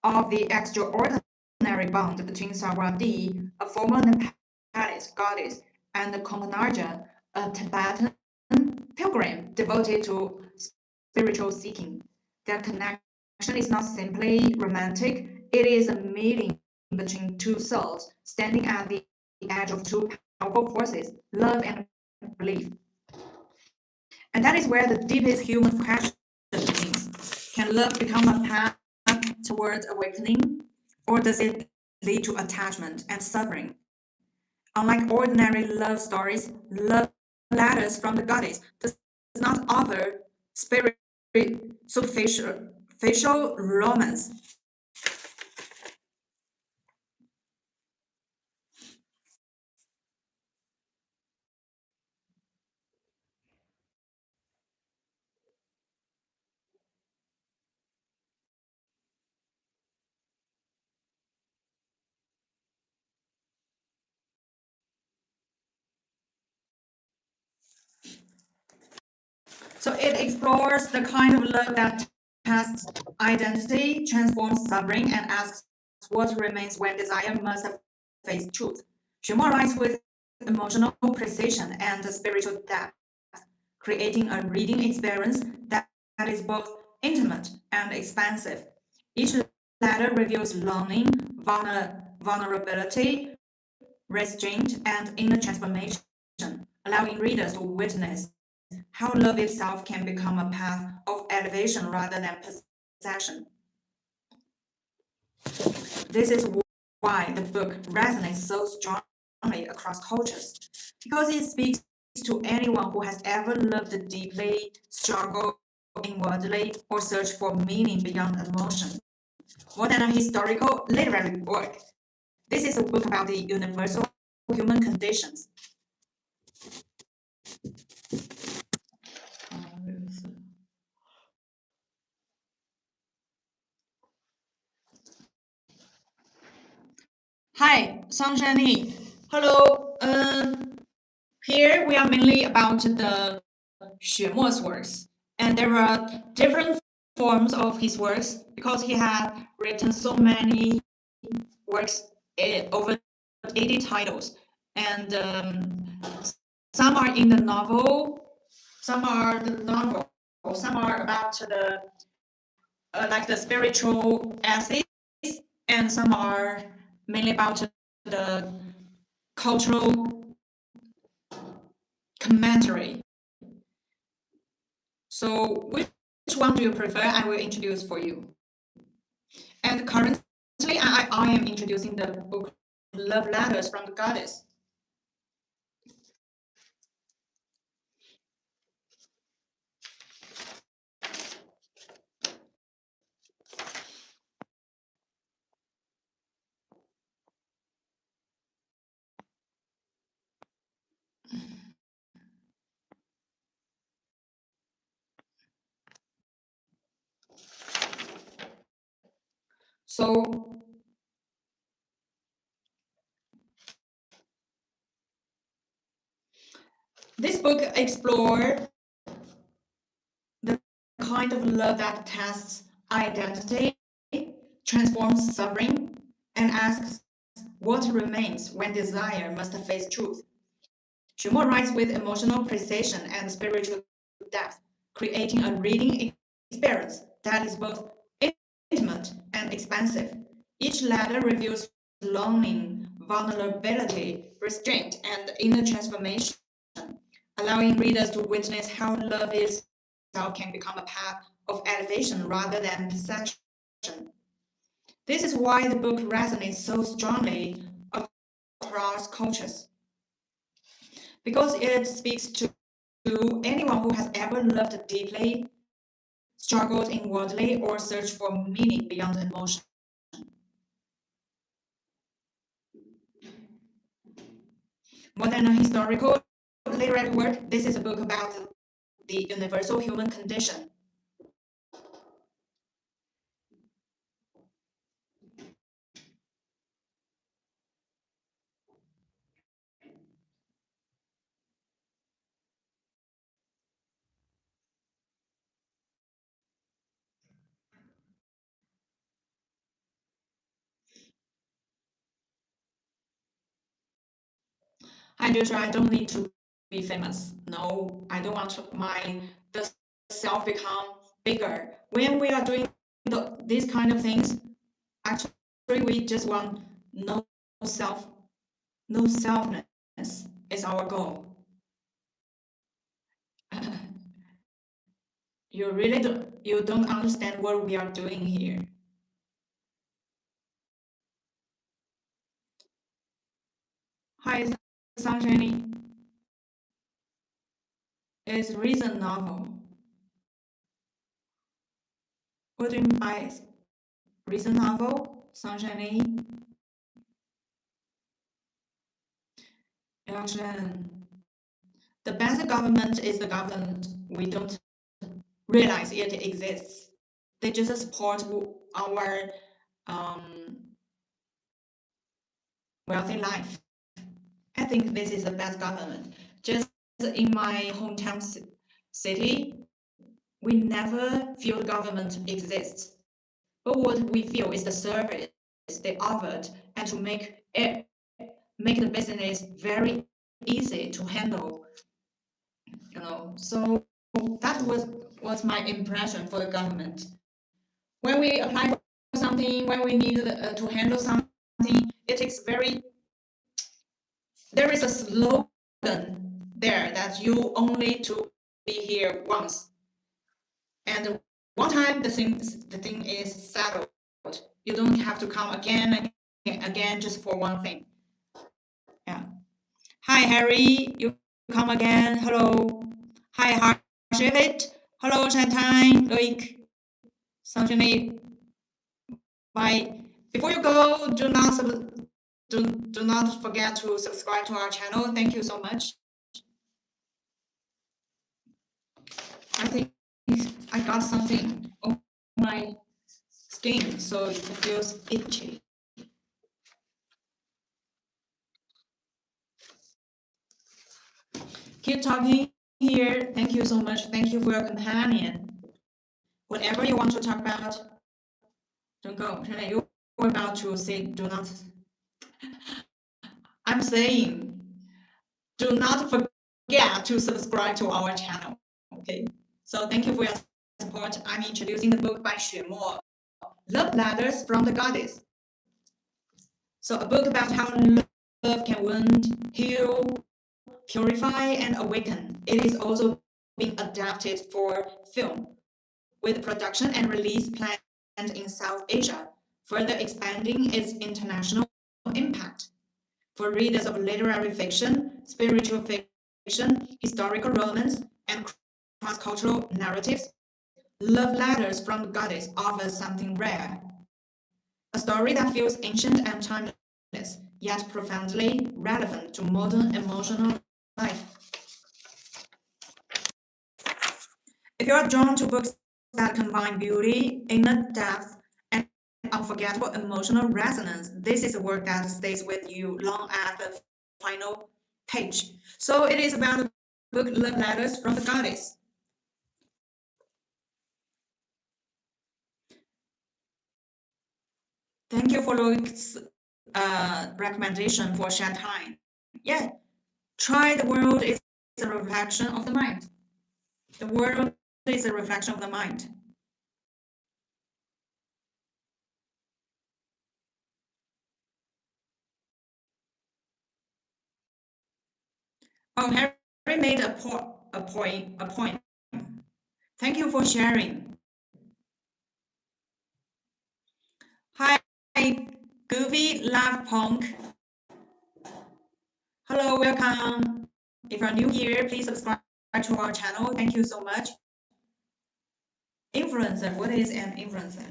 of the extraordinary bond between Sawadee, a former Nepalese goddess, and Komanaja, a Tibetan pilgrim devoted to spiritual seeking. Their connection is not simply romantic, it is a meeting between two souls standing at the edge of two powerful forces, love and belief. And that is where the deepest human question begins. Can love become a path towards awakening, or does it lead to attachment and suffering? Unlike ordinary love stories, Love Letters from the Goddess does not offer spirit superficial facial romance. So it explores the kind of love that tests identity, transforms suffering, and asks what remains when desire must face truth. Xuemo writes with emotional precision and spiritual depth, creating a reading experience that is both intimate and expansive. Each letter reveals longing, vulnerability, restraint, and inner transformation, allowing readers to witness how love itself can become a path of elevation rather than possession. This is why the book resonates so strongly across cultures, because it speaks to anyone who has ever loved deeply, struggled inwardly, or searched for meaning beyond emotion. More than a historical literary work, this is a book about the universal human conditions. Hi, Sunshine. Hello. Here we are mainly about the Xuemo's works, and there are different forms of his works because he had written so many works, over 80 titles, and some are in the novel, some are the novel, some are about the like the spiritual essays, and some are mainly about the cultural commentary. So which one do you prefer? I will introduce for you. And currently, I I am introducing the book Love Letters from the Goddess. So this book explores the kind of love that tests identity, transforms suffering, and asks what remains when desire must face truth. Xuemo writes with emotional precision and spiritual depth, creating a reading experience that is both intimate and expansive. Each letter reveals longing, vulnerability, restraint, and inner transformation, allowing readers to witness how love itself can become a path of elevation rather than perception. This is why the book resonates so strongly across cultures, because it speaks to anyone who has ever loved deeply, struggled inwardly, or searched for meaning beyond emotion. More than a historical literary work, this is a book about the universal human condition. Hi, Joshua, I don't need to be famous. No, I don't want the self become bigger. When we are doing these kind of things, actually we just want no self, no selfness is our goal. You don't understand what we are doing here. Hi, Sunshine. It's recent novel. What do you mean by recent novel, Sunshine? Election. The best government is the government we don't realize it exists. They just support our um, wealthy life. I think this is the best government. Just in my hometown city, we never feel the government exists. But what we feel is the service they offered and to make the business very easy to handle. So that was my impression for the government. When we apply for something, when we need to handle something, it takes there is a slogan there that you only to be here once. And one time the thing is settled. You don't have to come again and again just for one thing. Yeah. Hi Harry, you come again. Hello. Hi Harshivit. Hello Shantain, Loic. Sanjani. Bye. Before you go, do not forget to subscribe to our channel. Thank you so much. I think I got something on my skin, so it feels itchy. Keep talking here. Thank you so much. Thank you for your companion. Whatever you want to talk about, don't go. You were about to say, do not. I'm saying, do not forget to subscribe to our channel. Okay. So thank you for your support. I'm introducing the book by Xuemo, Love Letters from the Goddess. So a book about how love can wound, heal, purify, and awaken. It is also being adapted for film, with production and release planned in South Asia. further expanding its international impact. For readers of literary fiction, spiritual fiction, historical romance, and cross-cultural narratives, Love Letters from the Goddess offers something rare. A story that feels ancient and timeless, yet profoundly relevant to modern emotional life. If you are drawn to books that combine beauty, inner depth, and unforgettable emotional resonance, this is a work that stays with you long after the final page. So it is about the book Love Letters from the Goddess. Thank you for Loic's recommendation for Shed Time. Yeah, try The World is a Reflection of the Mind. The world is a reflection of the mind. Oh, Harry made a point. Thank you for sharing. Hi, Goofy Love Punk. Hello, welcome. If you're new here, please subscribe to our channel. Thank you so much. Influencer, what is an influencer?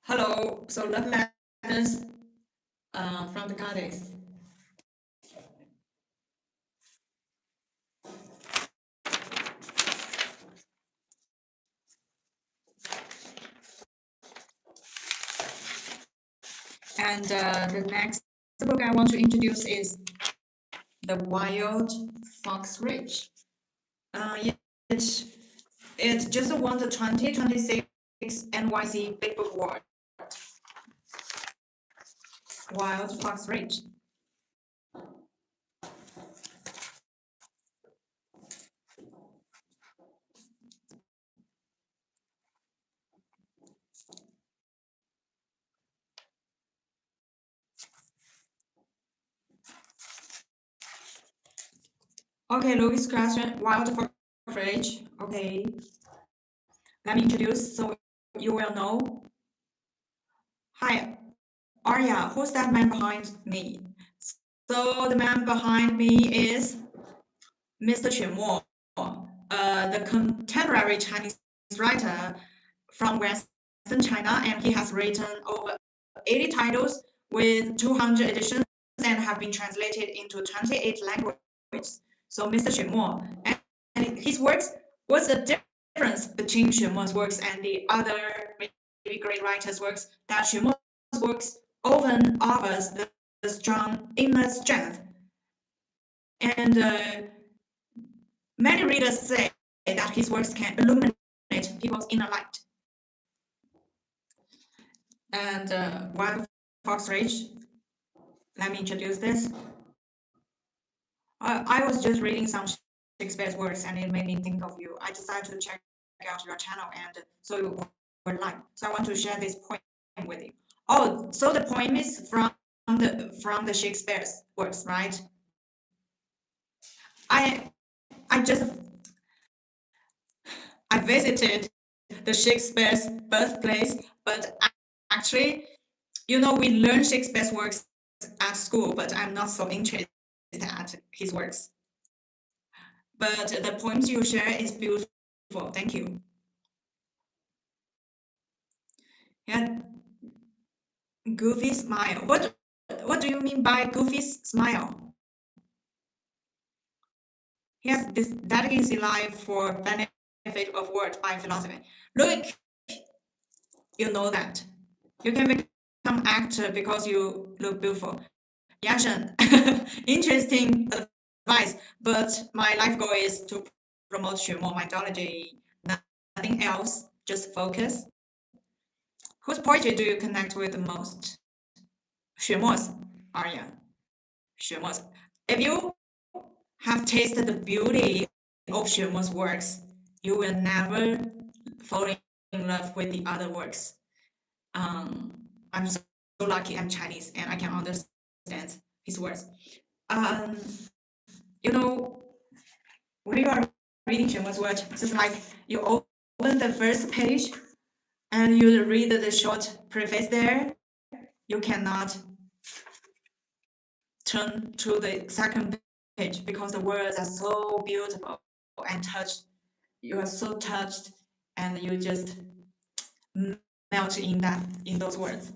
Hello, so love letters from the goddess. And the next book I want to introduce is The Wild Fox Ridge. It, it just won the 2026 NYC Big Book Award. Wild Fox Ridge. Okay, Louis question, Wild Fox Ridge. Okay, let me introduce so you will know. Hi, Arya, who's that man behind me? So the man behind me is Mr. Xuemo, the contemporary Chinese writer from Western China, and he has written over 80 titles with 200 editions and have been translated into 28 languages. So Mr. Xuemo, and his works, what's the difference between Xuemo's works and the other maybe great writers' works? That Xuemo's works often offers the strong inner strength. And many readers say that his works can illuminate people's inner light. And Wild Fox Ridge, let me introduce this. I was just reading some Shakespeare's works and it made me think of you. I decided to check out your channel and so you were live. So I want to share this poem with you. Oh, so the poem is from the Shakespeare's works, right? I visited the Shakespeare's birthplace, but actually, you know, we learn Shakespeare's works at school, but I'm not so interested at his works. But the poems you share is beautiful. Thank you. Yeah, goofy smile. What do you mean by goofy smile? Yes, this delicacy life for benefit of words by philosophy. Look, you know that. You can become actor because you look beautiful. Yashan, interesting advice, but my life goal is to promote Xuemo mythology, nothing else, just focus. Whose poetry do you connect with the most? Xuemo's, Arya. Xuemo's. If you have tasted the beauty of Xuemo's works, you will never fall in love with the other works. I'm so lucky I'm Chinese and I can understand his words. Um, you know, when you are reading Xuemo's words, just like you open the first page and you read the short preface there, you cannot turn to the second page because the words are so beautiful and touched. You are so touched and you just melt in those words.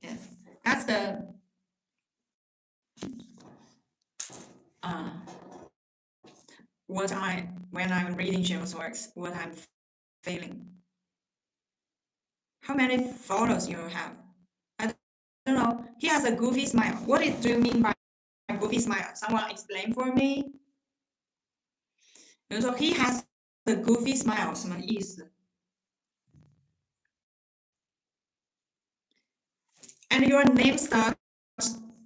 Yes, that's the uh, what I when I'm reading James' works, what I'm feeling. How many photos you have? I don't know. He has a goofy smile. Do you mean by goofy smile? Someone explain for me. 比如说 he has a goofy smile 什么意思 ？And your name starts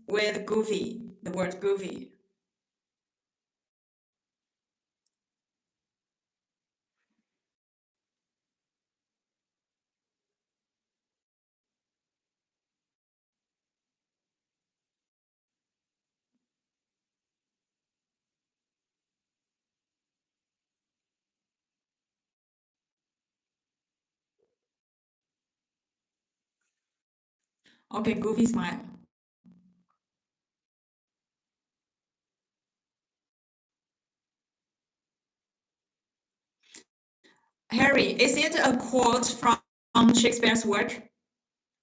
with goofy, the word goofy. Okay, goofy smile. Harry, is it a quote from Shakespeare's work?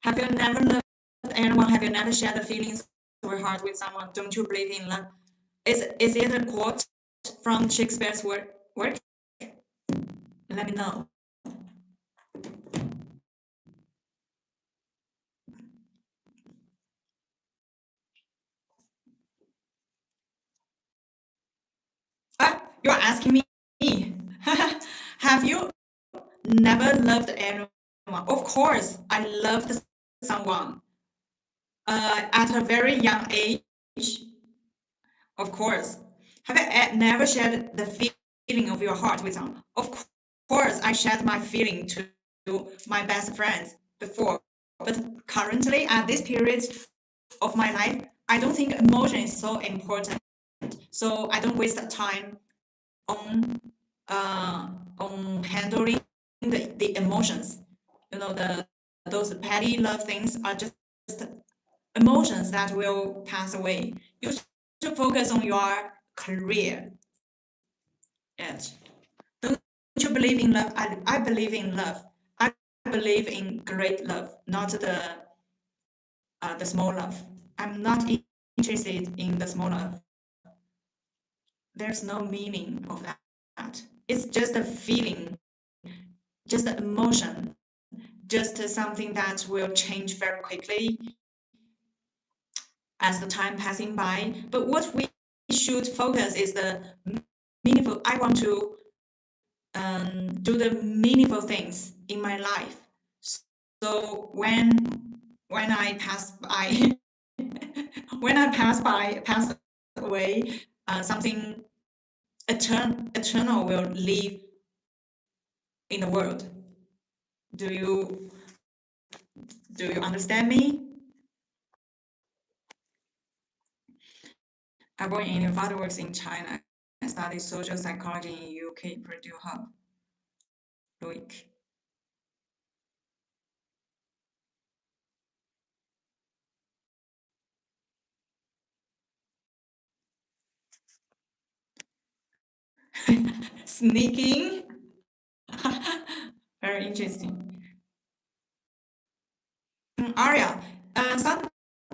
Have you never loved anyone? Have you never shared the feelings of your heart with someone? Don't you believe in love? Is it a quote from Shakespeare's work? Let me know. You're asking me. Have you never loved anyone? Of course, I loved someone at a very young age. Of course. Have I never shared the feeling of your heart with someone? Of course, I shared my feeling to my best friends before. But currently, at this period of my life, I don't think emotion is so important. So I don't waste time on handling the emotions. You know, those petty love things are just emotions that will pass away. You should focus on your career. Yes. Don't you believe in love? I believe in love. I believe in great love, not the small love. I'm not interested in the small love. There's no meaning of that. It's just a feeling, just an emotion, just something that will change very quickly as the time passing by. But what we should focus is the meaningful. I want to do the meaningful things in my life. So when I pass by, when I pass away, something eternal will live in the world. Do you understand me? I born in India. Father works in China. I studied social psychology in UK Purdue Hub. Loic. Sneaking. Very interesting. Arya,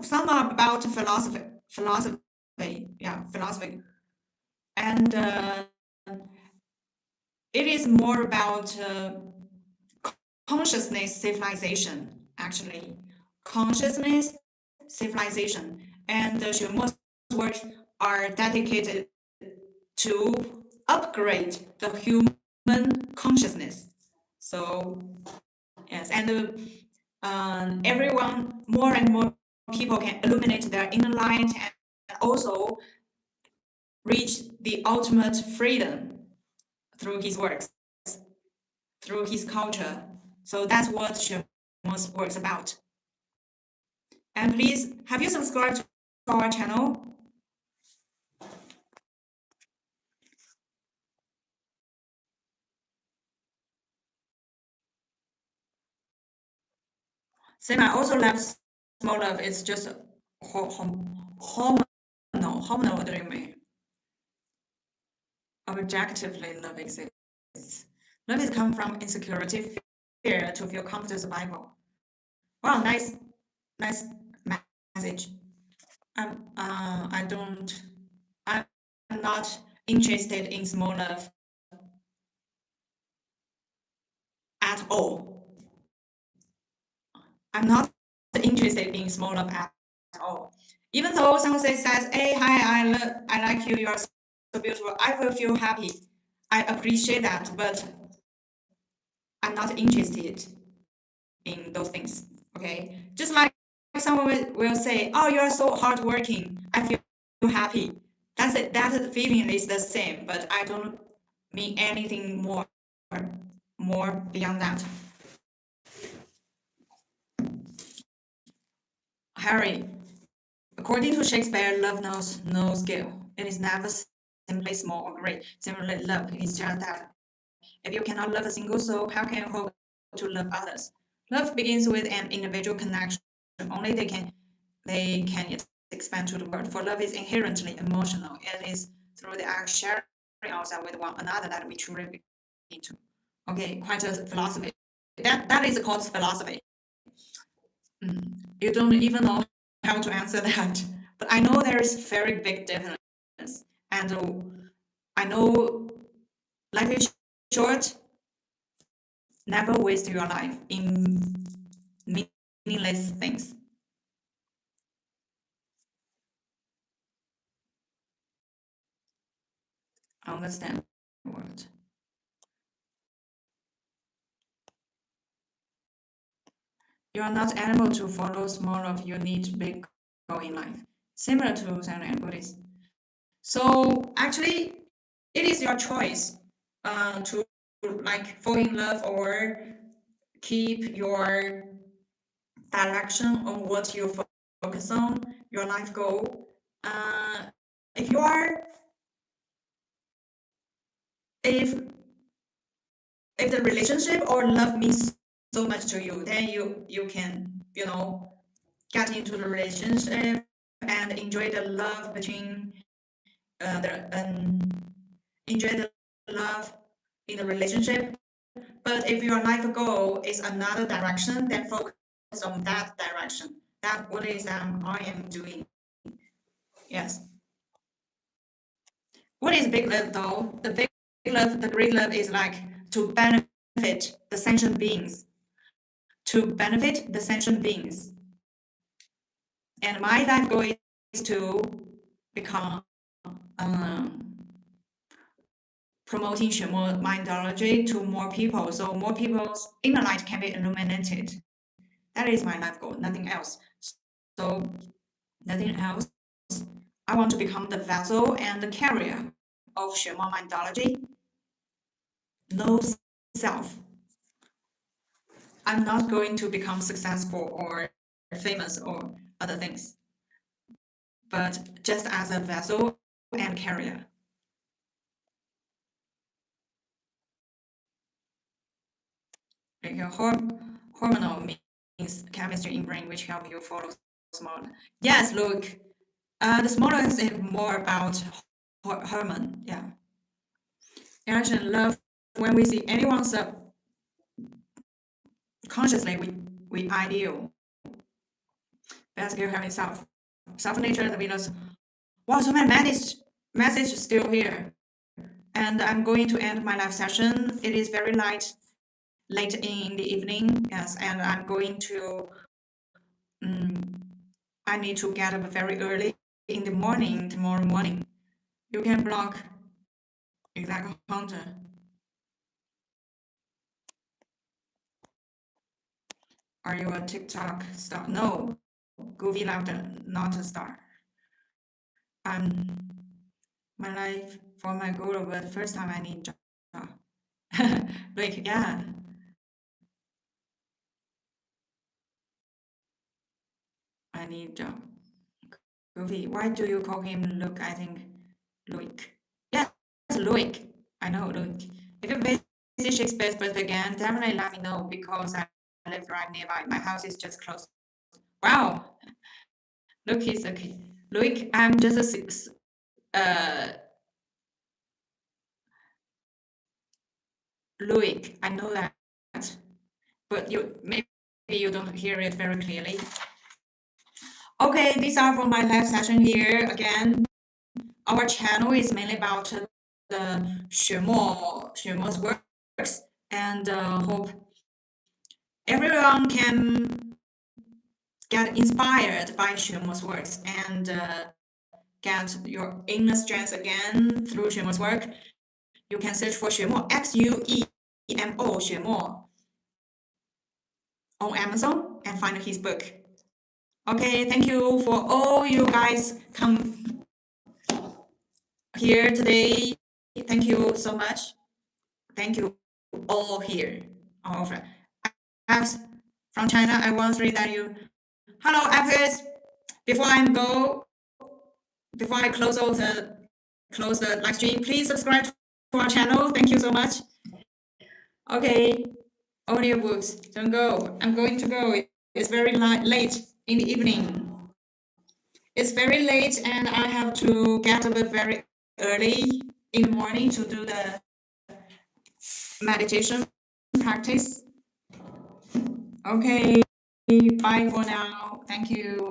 some are about philosophy, yeah, philosophy, and it is more about consciousness civilization, actually, consciousness civilization, and Xuemo's works are dedicated to upgrade the human consciousness. So yes, and everyone, more and more people can illuminate their inner light and also reach the ultimate freedom through his works, through his culture. So that's what Xuemo's works about. And please, have you subscribed to our channel? Same, I also love small love. It's just hormonal dreaming. Objectively, love exists. Love is come from insecurity, fear to feel confident survival. Wow, nice message. I don't, I'm not interested in small love at all. I'm not interested in small love at all. Even though someone says, "Hey, hi, I like you. You are so beautiful," I will feel happy. I appreciate that, but I'm not interested in those things. Okay, just like someone will say, "Oh, you are so hardworking," I feel happy. That's it. That feeling is the same, but I don't mean anything more beyond that. Harry, according to Shakespeare, love knows no scale. It is never simply small or great. Similarly, love is just that. If you cannot love a single soul, how can you hope to love others? Love begins with an individual connection. Only they can expand to the world. For love is inherently emotional. It is through the act sharing ourselves with one another that we truly begin to. Okay, quite a philosophy. That is called philosophy. You don't even know how to answer that. But I know there is very big difference. And I know life is short. Never waste your life in meaningless things. Understand what? You are not able to follow small of you need big goal in life. Similar to Zen and Buddhism. So actually, it is your choice to like fall in love or keep your direction on what you focus on, your life goal. If you are, if if the relationship or love means so much to you, then you can get into the relationship and enjoy the love between the enjoy the love in the relationship. But if your life goal is another direction, then focus on that direction. That what is I am doing. Yes. What is big love though? The big love, the great love is like to benefit the sentient beings. To benefit the sentient beings. And my life goal is to become promoting Xuemo mindology to more people, so more people's inner light can be illuminated. That is my life goal, nothing else. So nothing else. I want to become the vessel and the carrier of Xuemo mindology. No self. I'm not going to become successful or famous or other things, but just as a vessel and carrier. Like a hormonal means chemistry in brain which help you follow smaller. Yes, look, the smaller is more about hormone. Yeah, action, love. When we see anyone consciously, we ideal. Basically, having self nature, the Venus. Wow, so many messages still here. And I'm going to end my live session. It is very late in the evening. Yes, and I'm going to. I need to get up very early in the morning tomorrow morning. You can block exact hunter. Are you a TikTok star? No, Goofy Laughter, not a star. My life for my goal, but first time I need job. Like, yeah, I need job. Goofy, why do you call him Luke? I think Luke. Yes, Luke. I know Luke. If you visit Shakespeare's birth again, definitely let me know because I live right nearby. My house is just close. Wow, Luke is a kid. Luke, I'm just Luke. I know that, but you maybe you don't hear it very clearly. Okay, these are for my live session here. Again, our channel is mainly about the Xuemo's works, and hope everyone can get inspired by Xuemo's works and get your inner strength again through Xuemo's work. You can search for Xuemo, Xuemo, Xuemo, on Amazon and find his book. Okay, thank you for all you guys come here today. Thank you so much. Thank you all here. All of it. Apps from China, I want to read that you. Hello, appers. Before I go, before I close the live stream, please subscribe to our channel. Thank you so much. Okay, audiobooks, don't go. I'm going to go. It's very late in the evening. It's very late, and I have to get up very early in the morning to do the meditation practice. Okay, bye for now. Thank you.